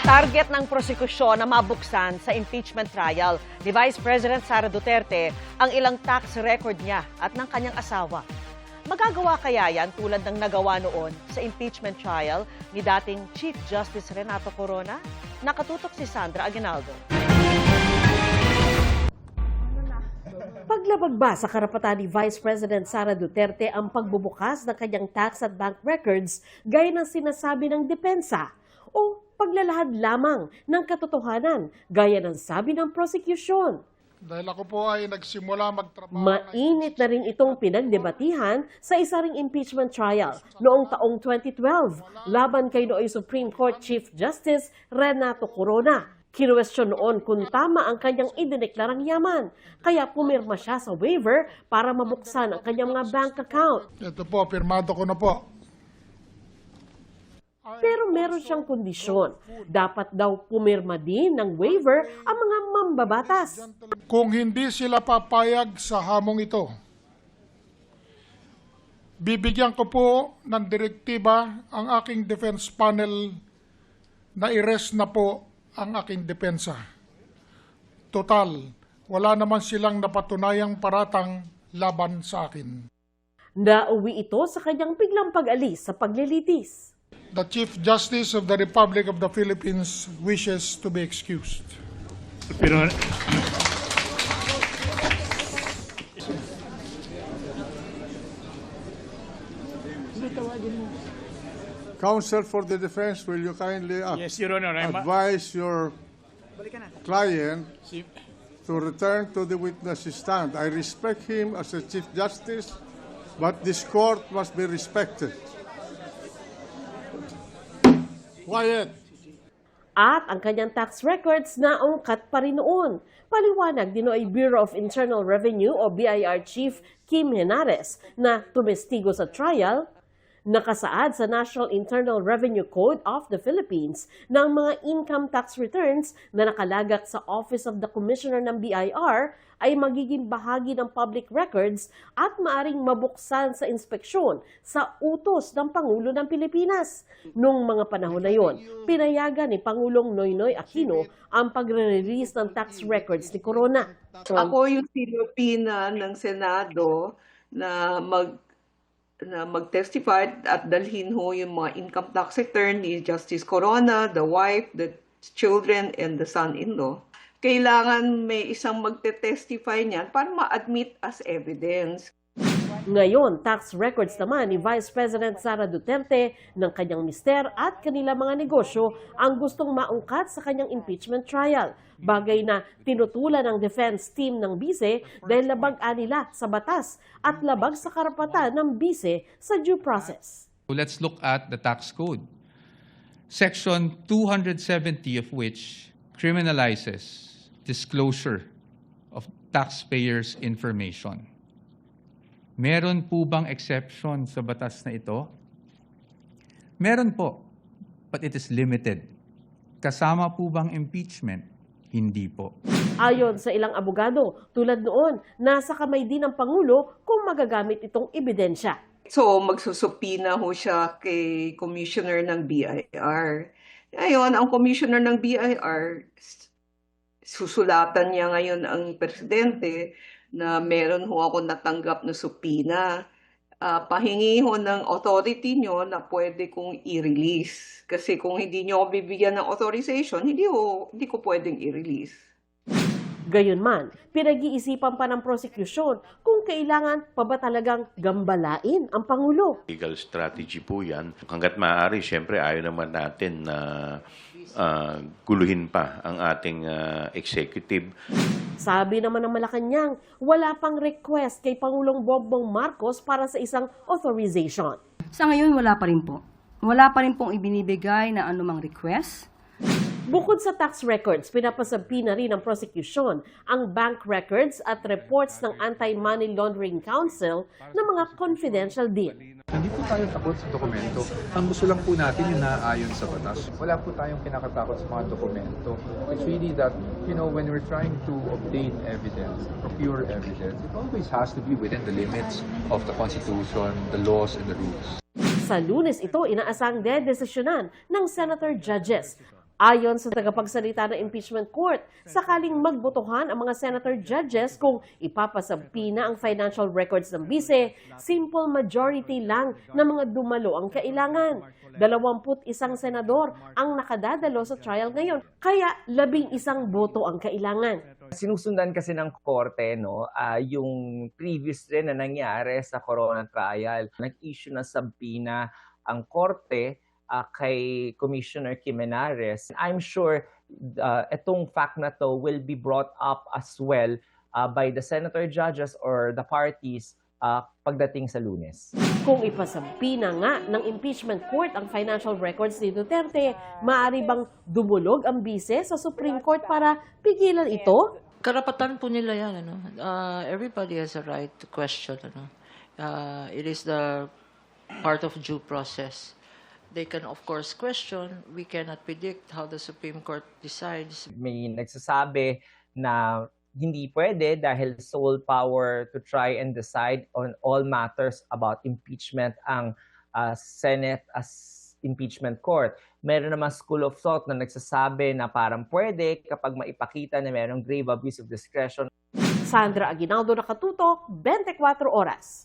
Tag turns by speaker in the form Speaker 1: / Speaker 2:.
Speaker 1: Target ng prosekusyon na mabuksan sa impeachment trial ni Vice President Sara Duterte ang ilang tax record niya at ng kanyang asawa. Magagawa kaya yan tulad ng nagawa noon sa impeachment trial ni dating Chief Justice Renato Corona? Nakatutok si Sandra Aguinaldo. Paglabag ba sa karapatan ni Vice President Sara Duterte ang pagbubukas ng kanyang tax at bank records gaya ng sinasabi ng depensa? O paglalahad lamang ng katotohanan gaya ng sabi ng prosecution?
Speaker 2: Dahil ako po ay nagsimula magtrabaho.
Speaker 1: Mainit na rin itong pinagdebatihan sa isa ring impeachment trial noong taong 2012 laban kay nooy Supreme Court Chief Justice Renato Corona. Kinuwestiyon noon kung tama ang kanyang idineklarang yaman, kaya pumirma siya sa waiver para mabuksan ang kanyang mga bank account.
Speaker 2: Ito po, pirmado ko na po.
Speaker 1: Pero meron siyang kondisyon. Dapat daw pumirma din ng waiver ang mga mambabatas.
Speaker 2: Kung hindi sila papayag sa hamong ito, bibigyan ko po ng direktiba ang aking defense panel na i-rest na po ang aking depensa. Total, wala naman silang napatunayang paratang laban sa akin.
Speaker 1: Nauwi ito sa kanyang biglang pag-alis sa paglilitis.
Speaker 2: The Chief Justice of the Republic of the Philippines wishes to be excused.
Speaker 3: Pero
Speaker 4: Counsel for the defense, will you kindly
Speaker 3: yes, Your Honor,
Speaker 4: advise your client to return to the witness stand? I respect him as a Chief Justice, but this court must be respected. Quiet.
Speaker 1: At ang kanyang tax records na ungkat pa rin noon. Paliwanag din ay Bureau of Internal Revenue o BIR Chief Kim Henares na tumestigo sa trial. Nakasaad sa National Internal Revenue Code of the Philippines ng mga income tax returns na nakalagak sa Office of the Commissioner ng BIR ay magiging bahagi ng public records at maaring mabuksan sa inspeksyon sa utos ng Pangulo ng Pilipinas. Noong mga panahon na yon, pinayagan ni Pangulong Noynoy Aquino ang pagre-release ng tax records ni Corona.
Speaker 5: Ako yung sinupina ng Senado na mag-testify at dalhin ho yung mga income tax return ni Justice Corona, the wife, the children, and the son-in-law. Kailangan may isang magte-testify niyan para ma-admit as evidence.
Speaker 1: Ngayon, tax records naman ni Vice President Sara Duterte ng kanyang mister at kanila mga negosyo ang gustong maungkat sa kanyang impeachment trial. Bagay na tinutulan ng defense team ng bise dahil labag-an nila sa batas at labag sa karapatan ng bise sa due process.
Speaker 6: Let's look at the tax code. Section 270 of which criminalizes disclosure of taxpayers' information. Meron po bang exception sa batas na ito? Meron po, but it is limited. Kasama po bang impeachment? Hindi po.
Speaker 1: Ayon sa ilang abogado, tulad noon, nasa kamay din ng Pangulo kung magagamit itong ebidensya.
Speaker 5: So, magsusupina ho siya kay Commissioner ng BIR. Ngayon, ang Commissioner ng BIR, susulatan niya ngayon ang Presidente na meron ho ako natanggap na supina. Pahingi ho ng authority nyo na pwede kong i-release. Kasi kung hindi nyo ako bibigyan ng authorization, hindi ko pwedeng i-release.
Speaker 1: Gayunman, pinag-iisipan pa ng prosecution kung kailangan pa ba talagang gambalain ang Pangulo.
Speaker 7: Legal strategy po yan. Hanggat maaari, siyempre ayaw naman natin na guluhin pa ang ating executive.
Speaker 1: Sabi naman ng Malacanang, wala pang request kay Pangulong Bongbong Marcos para sa isang authorization.
Speaker 8: Sa ngayon, wala pa rin po. Wala pa rin pong ibinibigay na anumang request.
Speaker 1: Bukod sa tax records, pinapasabi na rin ng prosecution ang bank records at reports ng Anti-Money Laundering Council ng mga confidential deal.
Speaker 9: Hindi po tayo takot sa dokumento. Ang gusto lang po natin yung naayon sa batas. Wala po tayong kinakatakot sa mga dokumento. It's really that, when we're trying to obtain evidence, procure evidence, it always has to be within the limits of the Constitution, the laws, and the rules.
Speaker 1: Sa Lunes ito, inaasang dedesisyonan ng Senator Judges Ayon sa tagapagsalita ng impeachment court, sakaling magbotohan ang mga senator judges kung ipapasabpina ang financial records ng bise, simple majority lang na mga dumalo ang kailangan. 21 senador ang nakadadalo sa trial ngayon, kaya 11 boto ang kailangan.
Speaker 10: Sinusundan kasi ng korte yung previous rin na nangyari sa Corona trial. Nag-issue ng subpoena ang korte kay Commissioner Kim Henares. I'm sure itong fact na to will be brought up as well by the senator judges or the parties pagdating sa Lunes.
Speaker 1: Kung ipasabpina nga ng impeachment court ang financial records ni Duterte, maaari bang dumulog ang bise sa Supreme Court para pigilan ito?
Speaker 11: Karapatan po nila yan. Everybody has a right to question. It is the part of due process. They can of course question. We cannot predict how the Supreme Court decides.
Speaker 10: May nagsasabi na hindi pwede dahil sole power to try and decide on all matters about impeachment ang Senate as impeachment court. Meron naman school of thought na nagsasabi na parang pwede kapag maipakita na merong grave abuse of discretion.
Speaker 1: Sandra Aguinaldo, Nakatutok, 24 Oras.